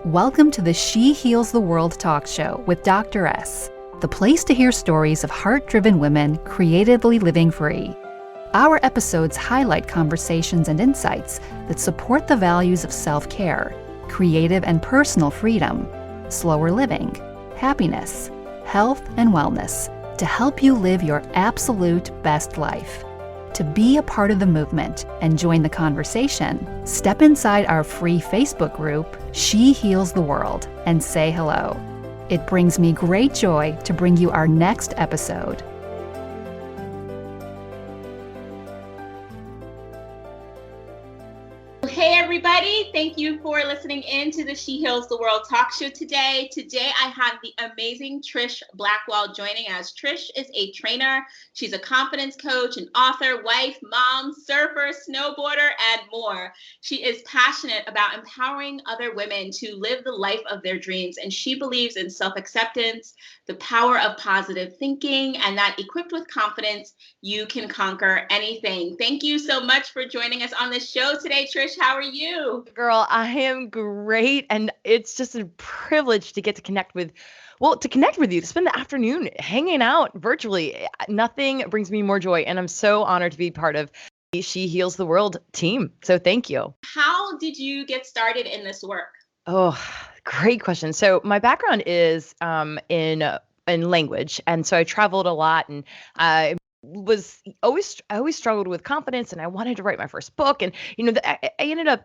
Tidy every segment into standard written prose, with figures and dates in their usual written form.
Welcome to the She Heals the World talk show with Dr.S, the place to hear stories of heart-driven women creatively living free. Our episodes highlight conversations and insights that support the values of self-care, creative and personal freedom, slower living, happiness, health, and wellness to help you live your absolute best life. To be a part of the movement and join the conversation, step inside our free Facebook group, She Heals the World, and say hello. It brings me great joy to bring you our next episode. Hey everybody, thank you for listening in to the She Heals the World talk show today. Today I have the amazing Trish Blackwell joining us. Trish is a trainer. She's a confidence coach, an author, wife, mom, surfer, snowboarder, and more. She is passionate about empowering other women to live the life of their dreams, and she believes in self-acceptance, the power of positive thinking, and that equipped with confidence, you can conquer anything. Thank you so much for joining us on this show today, Trish. How are you? Girl, I am great. And it's just a privilege to get to connect with you, to spend the afternoon hanging out virtually. Nothing brings me more joy. And I'm so honored to be part of the She Heals the World team. So thank you. How did you get started in this work? Oh, great question. So my background is in language. And so I traveled a lot, and I always struggled with confidence, and I wanted to write my first book. And I ended up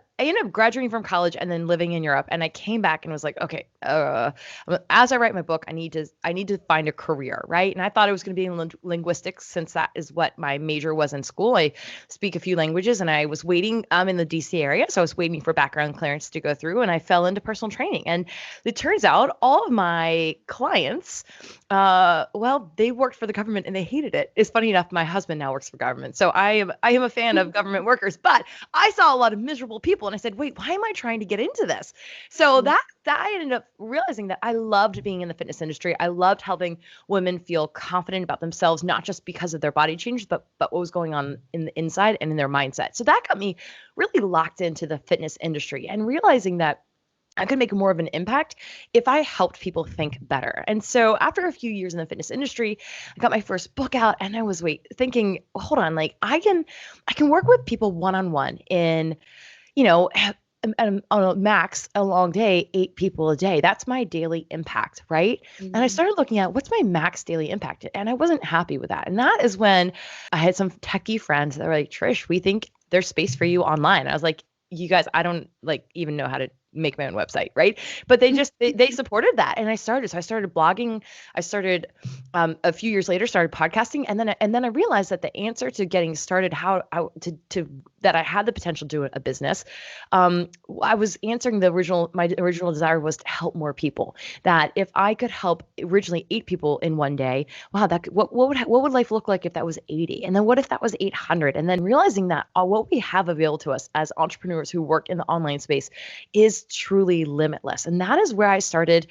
graduating from college and then living in Europe. And I came back and was like, okay, as I write my book, I need to find a career, right? And I thought it was going to be in linguistics, since that is what my major was in school. I speak a few languages, and I was waiting in the DC area, so I was waiting for background clearance to go through, and I fell into personal training. And it turns out all of my clients, they worked for the government and they hated it. It's funny enough, my husband now works for government, so I am a fan of government workers, but I saw a lot of miserable people, and I said, wait, why am I trying to get into this? So that I ended up realizing that I loved being in the fitness industry. I loved helping women feel confident about themselves, not just because of their body change, but what was going on in the inside and in their mindset. So that got me really locked into the fitness industry, and realizing that I could make more of an impact if I helped people think better. And so after a few years in the fitness industry, I got my first book out, and I was thinking, hold on, like I can work with people one-on-one in, on a max, a long day, 8 people a day. That's my daily impact, right? Mm-hmm. And I started looking at what's my max daily impact, and I wasn't happy with that. And that is when I had some techie friends that were like, Trish, we think there's space for you online. I was like, you guys, I don't even know how to make my own website, right? But they supported that, and I started blogging. I started a few years later started podcasting, and then I realized that the answer to getting started, that I had the potential to do a business. I was answering my original desire was to help more people. That if I could help originally 8 people in one day, wow, what would life look like if that was 80? And then what if that was 800? And then realizing that what we have available to us as entrepreneurs who work in the online space is truly limitless. And that is where I started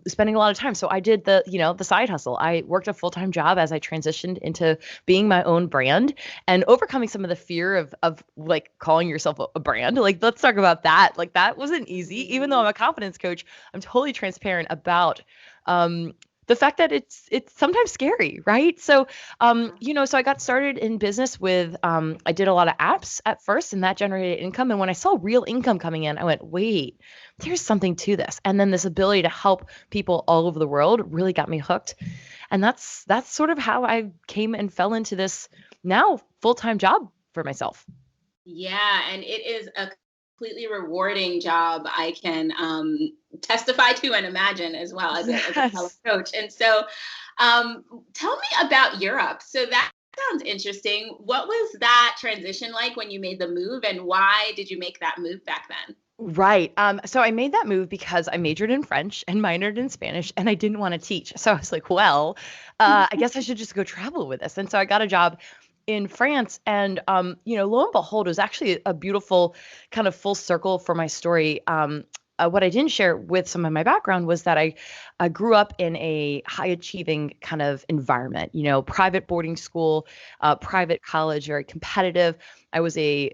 spending a lot of time. So I did the side hustle. I worked a full-time job as I transitioned into being my own brand and overcoming some of the fear of like calling yourself a brand. Like, let's talk about that. Like, that wasn't easy. Even though I'm a confidence coach, I'm totally transparent about the fact that it's sometimes scary, right? So, so I got started in business with, I did a lot of apps at first, and that generated income. And when I saw real income coming in, I went, wait, there's something to this. And then this ability to help people all over the world really got me hooked. And that's sort of how I came and fell into this now full-time job for myself. Yeah, and it is a completely rewarding job. I can testify to and imagine as well as a health coach. And so tell me about Europe. So that sounds interesting. What was that transition like when you made the move, and why did you make that move back then? Right. So I made that move because I majored in French and minored in Spanish, and I didn't want to teach. So I was like, well, I guess I should just go travel with this. And so I got a job in France, and lo and behold, it was actually a beautiful kind of full circle for my story. What I didn't share with some of my background was that I grew up in a high achieving kind of environment, private boarding school, private college, very competitive. I was a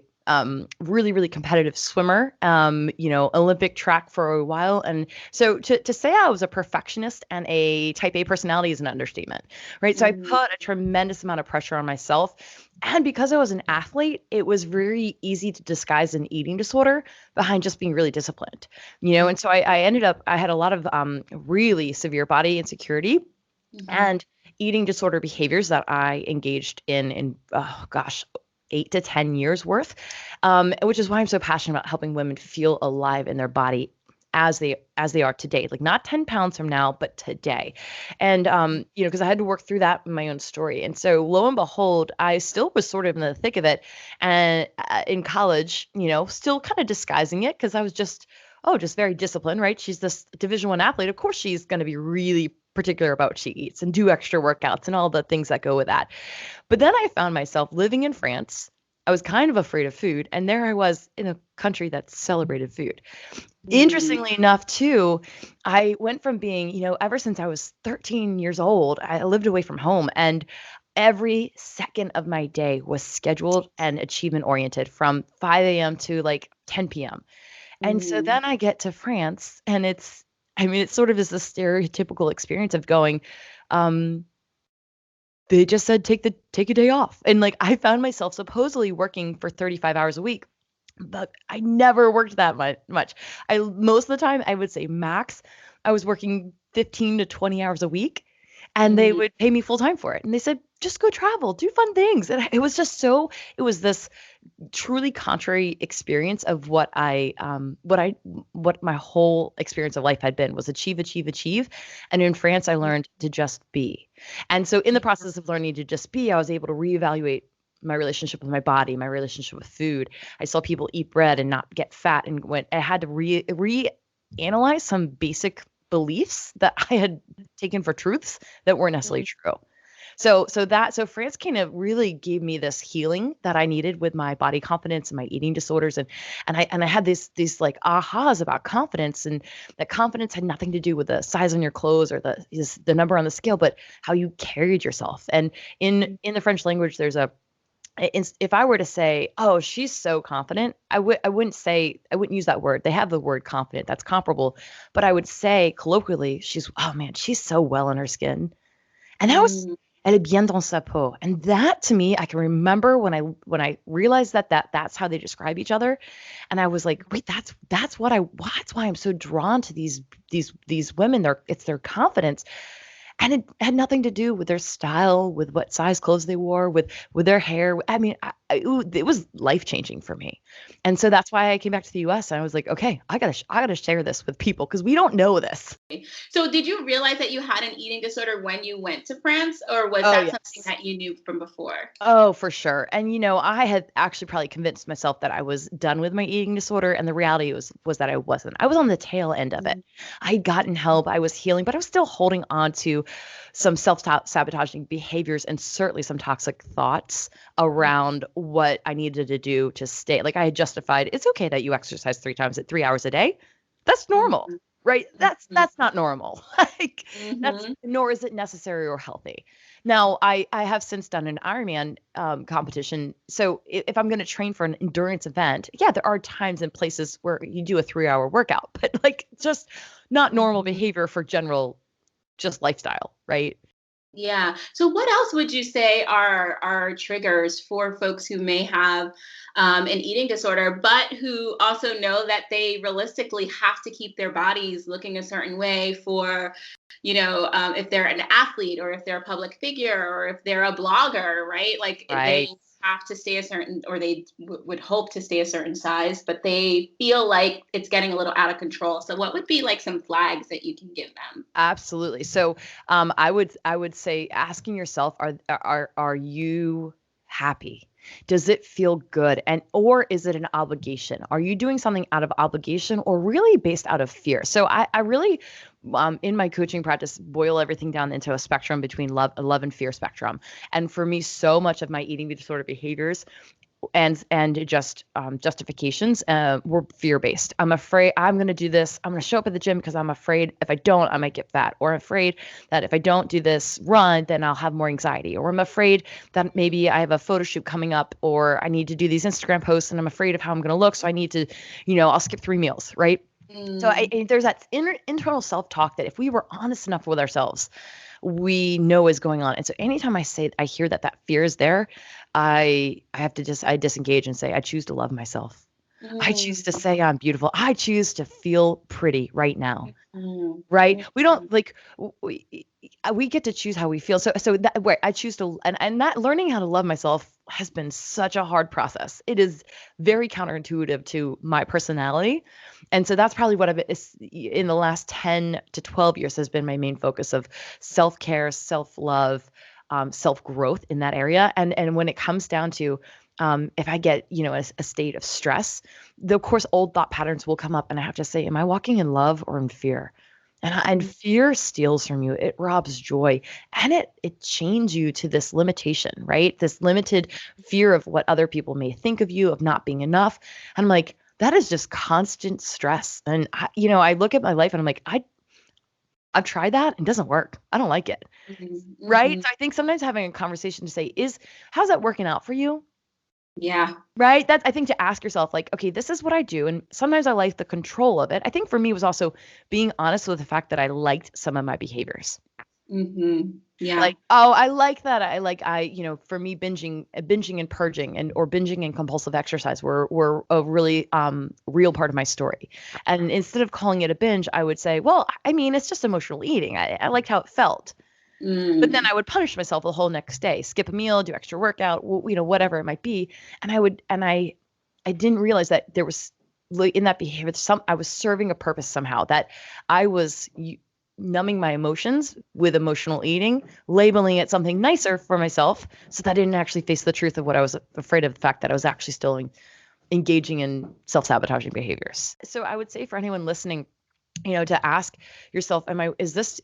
really, really competitive swimmer, Olympic track for a while. And so to say I was a perfectionist and a type A personality is an understatement, right? So I put a tremendous amount of pressure on myself. And because I was an athlete, it was very easy to disguise an eating disorder behind just being really disciplined, And so I had a lot of really severe body insecurity and eating disorder behaviors that I engaged in oh gosh, 8 to 10 years worth, which is why I'm so passionate about helping women feel alive in their body as they are today, like not 10 pounds from now, but today. And because I had to work through that in my own story. And so lo and behold, I still was sort of in the thick of it, and in college, still kind of disguising it because I was just very disciplined, right? She's this Division I athlete. Of course, she's going to be really particular about what she eats and do extra workouts and all the things that go with that. But then I found myself living in France. I was kind of afraid of food. And there I was in a country that celebrated food. Interestingly enough, too, I went from being, ever since I was 13 years old, I lived away from home. And every second of my day was scheduled and achievement oriented from 5 a.m. to like 10 p.m. And so then I get to France and it sort of is a stereotypical experience of going, they just said, take a day off. And like, I found myself supposedly working for 35 hours a week, but I never worked that much. Most of the time I would say max, I was working 15 to 20 hours a week, and they would pay me full time for it. And they said, just go travel, do fun things. And it was this truly contrary experience of what my whole experience of life had been, was achieve. And in France, I learned to just be. And so in the process of learning to just be, I was able to reevaluate my relationship with my body, my relationship with food. I saw people eat bread and not get fat, and I had to reanalyze some basic beliefs that I had taken for truths that weren't necessarily true. So France kind of really gave me this healing that I needed with my body confidence and my eating disorders. And I had these like ahas about confidence, and that confidence had nothing to do with the size on your clothes or the number on the scale, but how you carried yourself. And in the French language, if I were to say, oh, she's so confident, I wouldn't use that word. They have the word confident that's comparable, but I would say colloquially, she's so well in her skin. And that was, elle est bien dans sa peau. And that, to me, I can remember when I realized that's how they describe each other. And I was like, wait, that's why I'm so drawn to these women. It's their confidence. And it had nothing to do with their style, with what size clothes they wore, with their hair. I mean, it was life-changing for me. And so that's why I came back to the US, and I was like, okay, I gotta share this with people because we don't know this. So did you realize that you had an eating disorder when you went to France, or was that something that you knew from before? Oh, for sure. And, I had actually probably convinced myself that I was done with my eating disorder. And the reality was that I wasn't. I was on the tail end of it. I'd gotten help. I was healing, but I was still holding on to some self-sabotaging behaviors and certainly some toxic thoughts around what I needed to do to stay. Like, I had justified, it's okay that you exercise 3 times at 3 hours a day. That's normal, right? That's not normal. Like, nor is it necessary or healthy. Now, I have since done an Ironman competition. So if I'm going to train for an endurance event, there are times and places where you do a 3-hour workout, but like, just not normal behavior for general just lifestyle, right? Yeah. So what else would you say are triggers for folks who may have an eating disorder, but who also know that they realistically have to keep their bodies looking a certain way for, if they're an athlete, or if they're a public figure, or if they're a blogger, right? Like, Right. they have to stay a certain, or they would hope to stay a certain size, but they feel like it's getting a little out of control. So what would be like some flags that you can give them? Absolutely. So I would say asking yourself, are you happy? Does it feel good? Or is it an obligation? Are you doing something out of obligation or really based out of fear? So I really, in my coaching practice, boil everything down into a spectrum between love and fear spectrum. And for me, so much of my eating disorder behaviors and just justifications were fear-based. I'm afraid I'm going to do this. I'm going to show up at the gym because I'm afraid if I don't, I might get fat, or afraid that if I don't do this run, then I'll have more anxiety, or I'm afraid that maybe I have a photo shoot coming up, or I need to do these Instagram posts and I'm afraid of how I'm going to look. So I need to, I'll skip 3 meals, right? So there's that internal self-talk that if we were honest enough with ourselves, we know is going on. And so anytime I hear that fear is there, I disengage and say, I choose to love myself. I choose to say I'm beautiful. I choose to feel pretty right now. Right? We don't we get to choose how we feel. So that where I choose to, and that learning how to love myself has been such a hard process. It is very counterintuitive to my personality. And so that's probably what in the last 10 to 12 years has been my main focus of self-care, self-love, self-growth in that area. And when it comes down to if I get, a state of stress, of course, old thought patterns will come up and I have to say, am I walking in love or in fear? And fear steals from you. It robs joy, and it chains you to this limitation, right? This limited fear of what other people may think of you, of not being enough. And I'm like, that is just constant stress. And I look at my life and I'm like, I've tried that and it doesn't work. I don't like it. Right? So I think sometimes having a conversation to say how's that working out for you? Yeah. Right. I think to ask yourself, like, okay, this is what I do. And sometimes I like the control of it. I think for me it was also being honest with the fact that I liked some of my behaviors. Yeah. Like, oh, I like that. For me, binging and purging or binging and compulsive exercise were a really real part of my story. And instead of calling it a binge, I would say, well, I mean, it's just emotional eating. I liked how it felt. But then I would punish myself the whole next day, skip a meal, do extra workout, whatever it might be. And I didn't realize that there was in that behavior, I was serving a purpose somehow, that I was numbing my emotions with emotional eating, labeling it something nicer for myself so that I didn't actually face the truth of what I was afraid of, the fact that I was actually still engaging in self-sabotaging behaviors. So I would say for anyone listening, to ask yourself, is this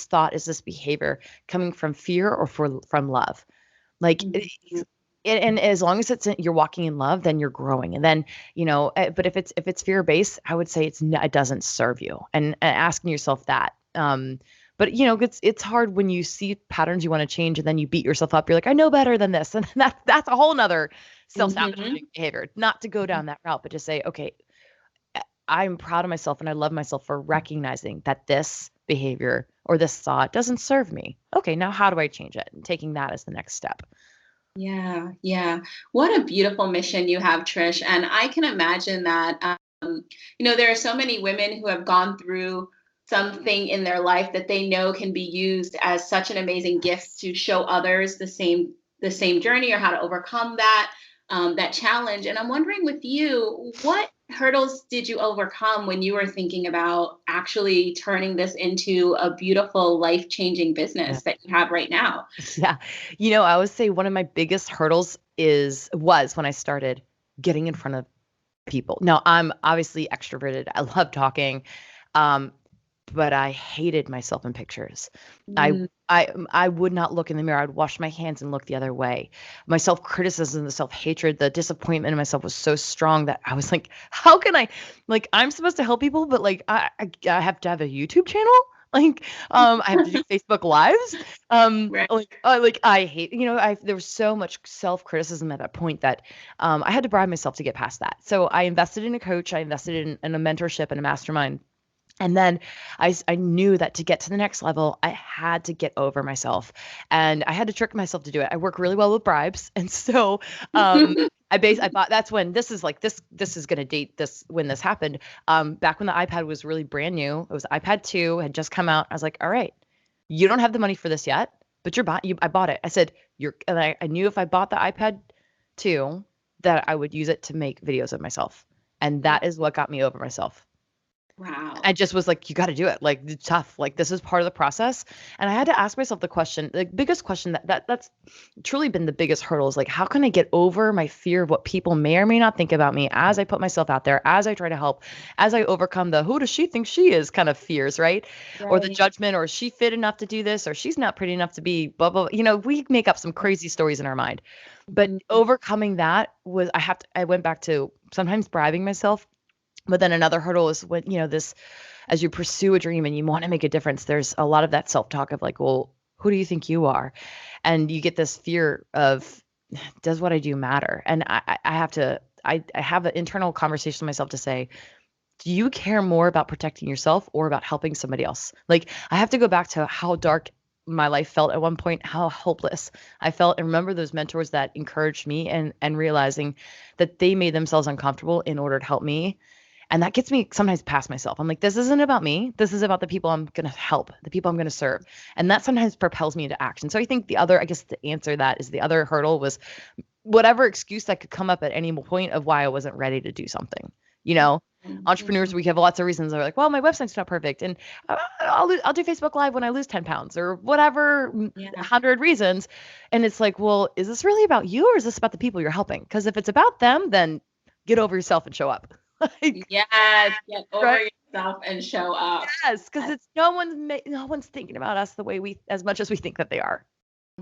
thought, is this behavior coming from fear or from love? Like, and as long as you're walking in love, then you're growing. And then, but if it's fear-based, I would say it doesn't serve you, and asking yourself that. But it's hard when you see patterns you want to change and then you beat yourself up. You're like, I know better than this. And that's a whole nother self-sabotaging behavior, not to go down that route, but to say, okay, I'm proud of myself and I love myself for recognizing that this behavior or this thought doesn't serve me. Okay, now how do I change it? And taking that as the next step. Yeah, yeah. What a beautiful mission you have, Trish. And I can imagine that, there are so many women who have gone through something in their life that they know can be used as such an amazing gift to show others the same journey or how to overcome that challenge. And I'm wondering with you, what hurdles did you overcome when you were thinking about actually turning this into a beautiful, life-changing business that you have right now? Yeah. I would say one of my biggest hurdles was when I started getting in front of people. Now, I'm obviously extroverted. I love talking. But I hated myself in pictures. I would not look in the mirror. I'd wash my hands and look the other way. My self-criticism, the self-hatred, the disappointment in myself was so strong that I was like, how can I'm supposed to help people, but I have to have a YouTube channel? I have to do Facebook Lives. Right. I hate, there was so much self-criticism at that point that I had to bribe myself to get past that. So I invested in a coach. I invested in a mentorship and a mastermind. And then I knew that to get to the next level, I had to get over myself, and I had to trick myself to do it. I work really well with bribes. And so I bought, that's when this is going to date this, when this happened. Back when the iPad was really brand new, it was iPad 2 had just come out. I was like, all right, you don't have the money for this yet, but I bought it. I said, and I knew if I bought the iPad 2 that I would use it to make videos of myself. And that is what got me over myself. Wow. I just was like, you got to do it. Like, it's tough. Like, this is part of the process. And I had to ask myself the question, the biggest question that's truly been the biggest hurdle is like, how can I get over my fear of what people may or may not think about me as I put myself out there, as I try to help, as I overcome the who does she think she is kind of fears, right? Or the Right. judgment, or is she fit enough to do this, or she's not pretty enough to be blah, blah, blah. We make up some crazy stories in our mind. But Mhm. overcoming that was, I went back to sometimes bribing myself. But then another hurdle is when, this, as you pursue a dream and you want to make a difference, there's a lot of that self-talk of like, well, who do you think you are? And you get this fear of, does what I do matter? And I have to, I have an internal conversation with myself to say, do you care more about protecting yourself or about helping somebody else? Like, I have to go back to how dark my life felt at one point, how hopeless I felt, and remember those mentors that encouraged me, and realizing that they made themselves uncomfortable in order to help me. And that gets me sometimes past myself. I'm like, this isn't about me. This is about the people I'm going to help, the people I'm going to serve. And that sometimes propels me into action. So I think I guess to answer that is the other hurdle was whatever excuse that could come up at any point of why I wasn't ready to do something. Entrepreneurs, Mhm. we have lots of reasons. They're like, well, my website's not perfect. And I'll do Facebook Live when I lose 10 pounds or whatever, Yeah. 100 reasons. And it's like, well, is this really about you or is this about the people you're helping? Because if it's about them, then get over yourself and show up. Like, Yes. Get over right? yourself and show up. Yes, because it's no one's thinking about us the way as much as we think that they are.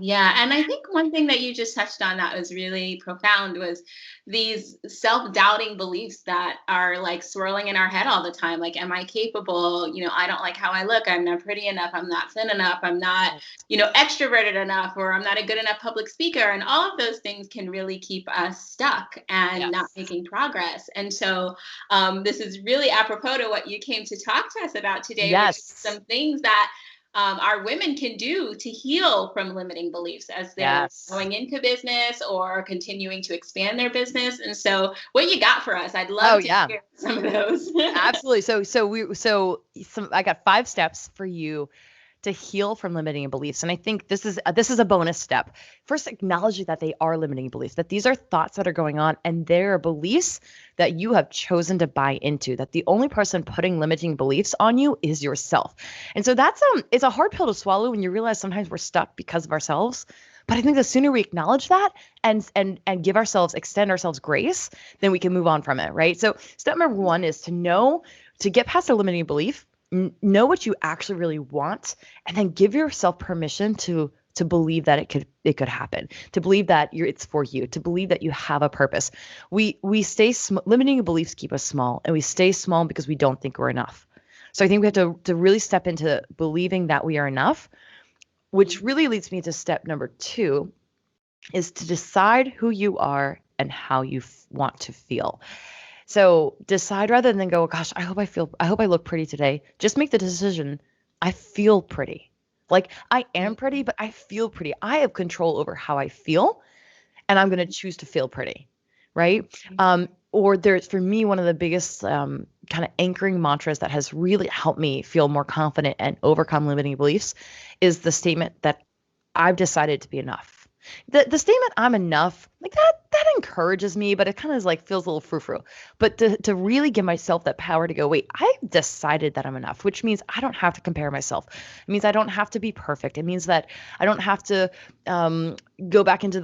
Yeah, and I think one thing that you just touched on that was really profound was these self-doubting beliefs that are like swirling in our head all the time. Like, am I capable? I don't like how I look. I'm not pretty enough. I'm not thin enough. I'm not, extroverted enough, or I'm not a good enough public speaker. And all of those things can really keep us stuck and not Yes. making progress. And so, this is really apropos to what you came to talk to us about today, which is Yes. some things that our women can do to heal from limiting beliefs as they're Yes. going into business or continuing to expand their business. And so, what you got for us? I'd Oh, love to yeah. hear some of those. Absolutely. So I got 5 steps for you to heal from limiting beliefs. And I think this is a bonus step. First, acknowledge that they are limiting beliefs, that these are thoughts that are going on and they're beliefs that you have chosen to buy into, that the only person putting limiting beliefs on you is yourself. And so it's a hard pill to swallow when you realize sometimes we're stuck because of ourselves. But I think the sooner we acknowledge that and extend ourselves grace, then we can move on from it, right? So step number 1 is to get past a limiting belief, know what you actually really want, and then give yourself permission to believe that it could happen, to believe that it's for you, to believe that you have a purpose. Limiting beliefs keep us small, and we stay small because we don't think we're enough. So I think we have to really step into believing that we are enough, which really leads me to step number 2, is to decide who you are and how you want to feel. So decide rather than go, gosh, I hope I look pretty today. Just make the decision. I feel pretty. Like, I am pretty, but I feel pretty. I have control over how I feel, and I'm going to choose to feel pretty. Right. Or there's, for me, one of the biggest kind of anchoring mantras that has really helped me feel more confident and overcome limiting beliefs is the statement that I've decided to be enough. The statement I'm enough, like that encourages me, but it kind of like feels a little frou-frou. But to really give myself that power to go, wait, I've decided that I'm enough, which means I don't have to compare myself. It means I don't have to be perfect. It means that I don't have to go back into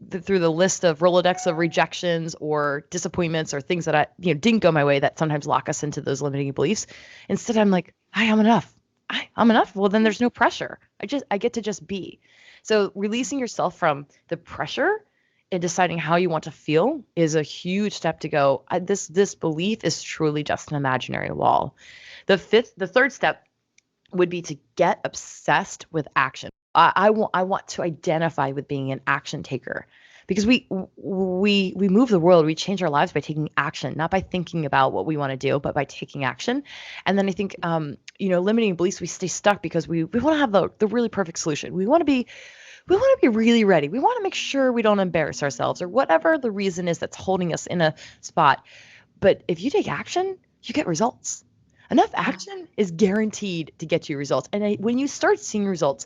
through the list of Rolodex of rejections or disappointments or things that I didn't go my way that sometimes lock us into those limiting beliefs. Instead, I'm like, I am enough. I'm enough. Well, then there's no pressure. I get to just be. So releasing yourself from the pressure and deciding how you want to feel is a huge step to go. This belief is truly just an imaginary wall. The third step would be to get obsessed with action. I want to identify with being an action taker, because we move the world, we change our lives by taking action, not by thinking about what we want to do, but by taking action. And then I think limiting beliefs, we stay stuck because we want to have the really perfect solution. We want to be really ready. We want to make sure we don't embarrass ourselves or whatever the reason is that's holding us in a spot. But if you take action, you get results. Enough action is guaranteed to get you results. And when you start seeing results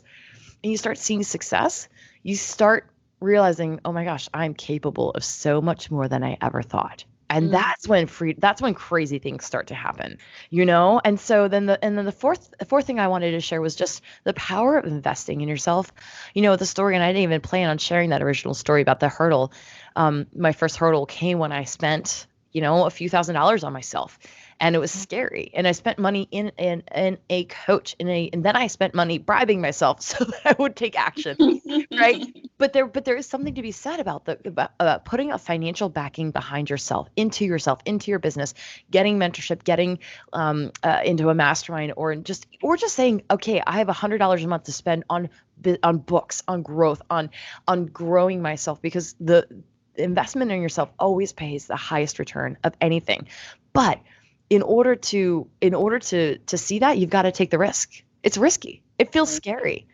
and you start seeing success, you start realizing, oh my gosh, I'm capable of so much more than I ever thought. And that's when crazy things start to happen, And so then the fourth thing I wanted to share was just the power of investing in yourself. The story, and I didn't even plan on sharing that original story about the hurdle. My first hurdle came when I spent, a few $1,000s on myself. And it was scary. And I spent money in a coach, and then I spent money bribing myself so that I would take action, right? But there is something to be said about putting a financial backing behind yourself, into your business, getting mentorship, getting into a mastermind, or just saying, okay, I have $100 a month to spend on books, on growth, on growing myself, because the investment in yourself always pays the highest return of anything. But in order to see that, you've got to take the risk. It's risky. It feels scary.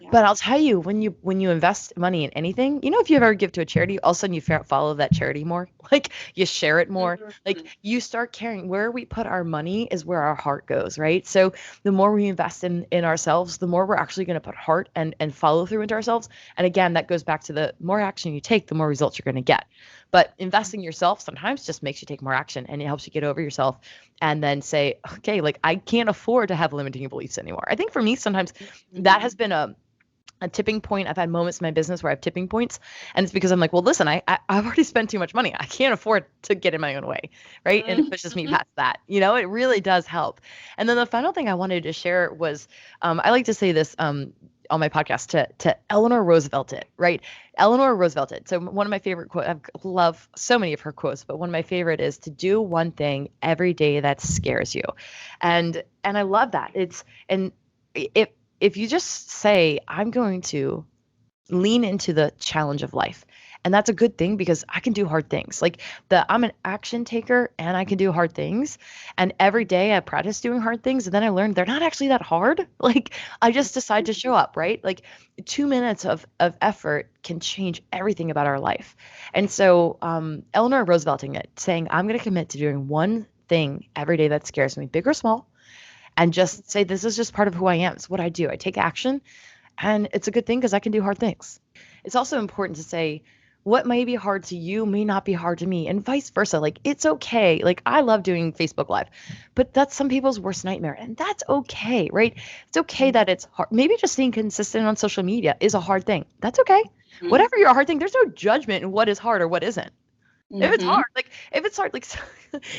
Yeah. But I'll tell you, when you invest money in anything, if you ever give to a charity, all of a sudden you follow that charity more. Like, you share it more. Mm-hmm. Like, you start caring. Where we put our money is where our heart goes, right? So the more we invest in ourselves, the more we're actually going to put heart and follow through into ourselves. And again, that goes back to the more action you take, the more results you're going to get. But investing in yourself sometimes just makes you take more action, and it helps you get over yourself and then say, okay, like, I can't afford to have limiting beliefs anymore. I think for me, sometimes that has been a tipping point. I've had moments in my business where I have tipping points, and it's because I'm like, well, listen, I've already spent too much money. I can't afford to get in my own way, right? And it pushes me past that. It really does help. And then the final thing I wanted to share was, I like to say this on my podcast to Eleanor Roosevelt it, right? Eleanor Roosevelt it. So one of my favorite quotes, I love so many of her quotes, but one of my favorite is to do one thing every day that scares you. And I love that. If you just say, I'm going to lean into the challenge of life. And that's a good thing, because I can do hard things. Like, I'm an action taker, and I can do hard things. And every day I practice doing hard things, and then I learned they're not actually that hard. Like, I just decide to show up, right? Like, 2 minutes of effort can change everything about our life. And so Eleanor Roosevelting it, saying, I'm going to commit to doing one thing every day that scares me, big or small, and just say, this is just part of who I am. It's what I do. I take action, and it's a good thing because I can do hard things. It's also important to say, what may be hard to you may not be hard to me, and vice versa. Like, it's okay. Like, I love doing Facebook Live, but that's some people's worst nightmare, and that's okay, right? It's okay that it's hard. Maybe just staying consistent on social media is a hard thing. That's okay. Mm-hmm. Whatever your hard thing, there's no judgment in what is hard or what isn't. Mm-hmm. If it's hard, like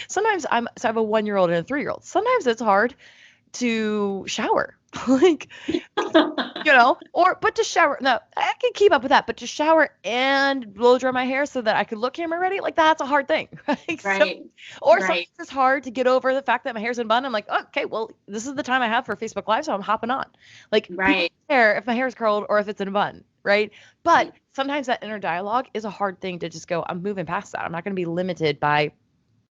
sometimes I have a 1-year-old and a 3-year-old. Sometimes it's hard to shower, like, but to shower, no, I can keep up with that, but to shower and blow dry my hair so that I could look camera ready, like, that's a hard thing, right? Right. Sometimes it's hard to get over the fact that my hair's in bun. I'm like, oh, okay, well, this is the time I have for Facebook Live, so I'm hopping on. Like, people don't care if my hair's curled or if it's in a bun, right? But sometimes that inner dialogue is a hard thing to just go, I'm moving past that. I'm not going to be limited by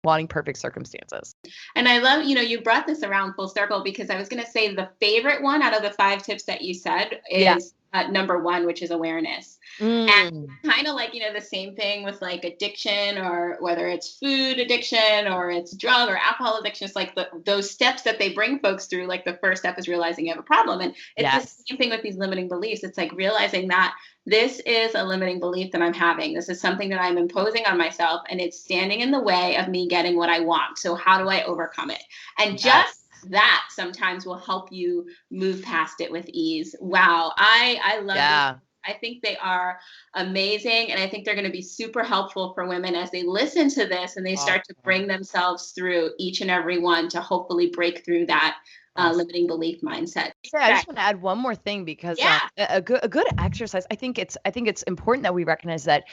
wanting perfect circumstances. And I love, you brought this around full circle, because I was going to say the favorite one out of the 5 tips that you said is number 1, which is awareness. And kind of like, the same thing with like addiction, or whether it's food addiction or it's drug or alcohol addiction. It's like those steps that they bring folks through. Like, the first step is realizing you have a problem. And it's the same thing with these limiting beliefs. It's like realizing that this is a limiting belief that I'm having. This is something that I'm imposing on myself, and it's standing in the way of me getting what I want. So how do I overcome it? And just that sometimes will help you move past it with ease. Wow. I love this. I think they are amazing. And I think they're going to be super helpful for women as they listen to this and they start to bring themselves through each and every one to hopefully break through that limiting belief mindset. Yeah, I just want to add one more thing, because a good exercise. I think it's important that we recognize that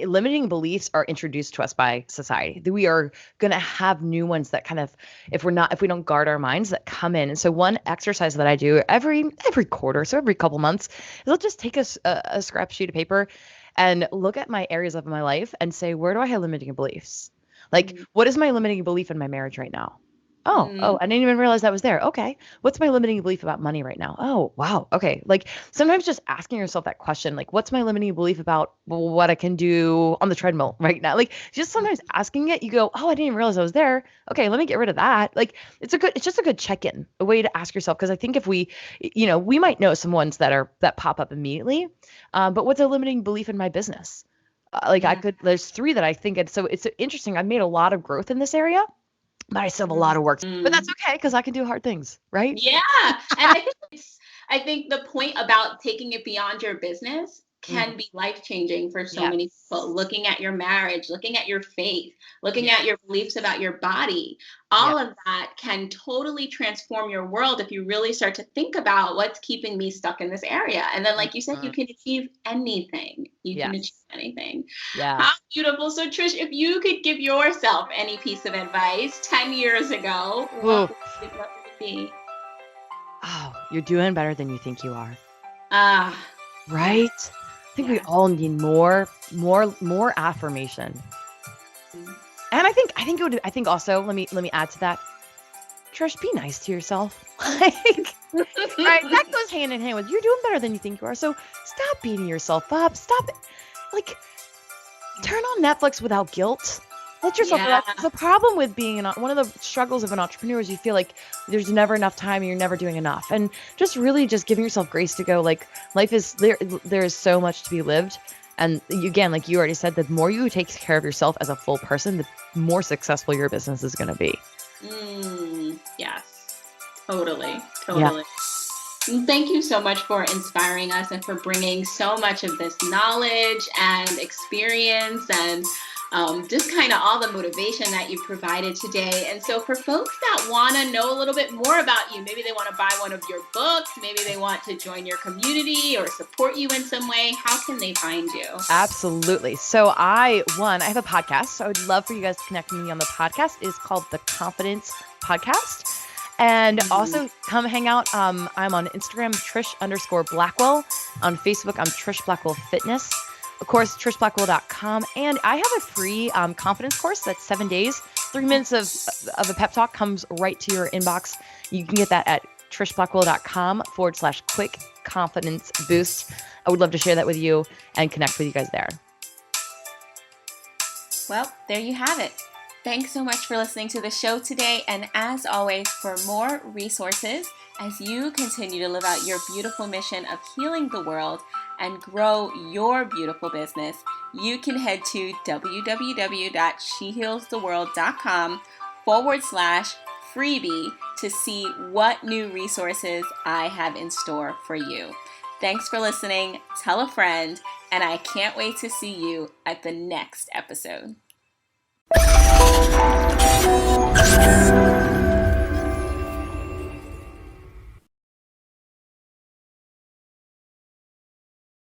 limiting beliefs are introduced to us by society. That we are going to have new ones that kind of, if we don't guard our minds, that come in. And so one exercise that I do every quarter, so every couple months, is I'll just take a scrap sheet of paper and look at my areas of my life and say, where do I have limiting beliefs? Like, what is my limiting belief in my marriage right now? Oh, I didn't even realize that was there. Okay. What's my limiting belief about money right now? Oh, wow. Okay. Like, sometimes just asking yourself that question, like, what's my limiting belief about what I can do on the treadmill right now? Like, just sometimes asking it, you go, oh, I didn't even realize I was there. Okay. Let me get rid of that. Like, it's just a good check-in, a way to ask yourself. Cause I think if we might know some ones that pop up immediately. But what's a limiting belief in my business? There's three that I think, and so it's interesting. I've made a lot of growth in this area, but I still have a lot of work. But that's okay because I can do hard things, right? Yeah. And I think the point about taking it beyond your business can be life-changing for so many people. Looking at your marriage, looking at your faith, looking at your beliefs about your body, all of that can totally transform your world if you really start to think about what's keeping me stuck in this area. And then, like you said, you can achieve anything. You can achieve anything. Yeah. How beautiful. So Trish, if you could give yourself any piece of advice 10 years ago, what would it be? Oh, you're doing better than you think you are. Right? I think we all need more affirmation. And I think also, let me add to that. Trish, be nice to yourself. Right? That goes hand in hand with you're doing better than you think you are. So stop beating yourself up. Stop it. Turn on Netflix without guilt. Let yourself relax. The problem with being one of the struggles of an entrepreneur is you feel like there's never enough time and you're never doing enough. And just really just giving yourself grace to go, life is there is so much to be lived. And again, like you already said, the more you take care of yourself as a full person, the more successful your business is going to be. Yes, totally. Yeah. Thank you so much for inspiring us and for bringing so much of this knowledge and experience and just kind of all the motivation that you provided today. And so for folks that want to know a little bit more about you, maybe they want to buy one of your books, maybe they want to join your community or support you in some way, how can they find you? Absolutely. So I have a podcast. So I would love for you guys to connect with me on the podcast. It's called The Confidence Podcast. And also come hang out. I'm on Instagram, Trish_Blackwell. On Facebook, I'm Trish Blackwell Fitness. Of course, trishblackwell.com. And I have a free confidence course that's 7 days. 3 minutes of a pep talk comes right to your inbox. You can get that at trishblackwell.com/quick confidence boost. I would love to share that with you and connect with you guys there. Well, there you have it. Thanks so much for listening to the show today. And as always, for more resources as you continue to live out your beautiful mission of healing the world and grow your beautiful business, you can head to www.shehealstheworld.com/freebie to see what new resources I have in store for you. Thanks for listening. Tell a friend, and I can't wait to see you at the next episode.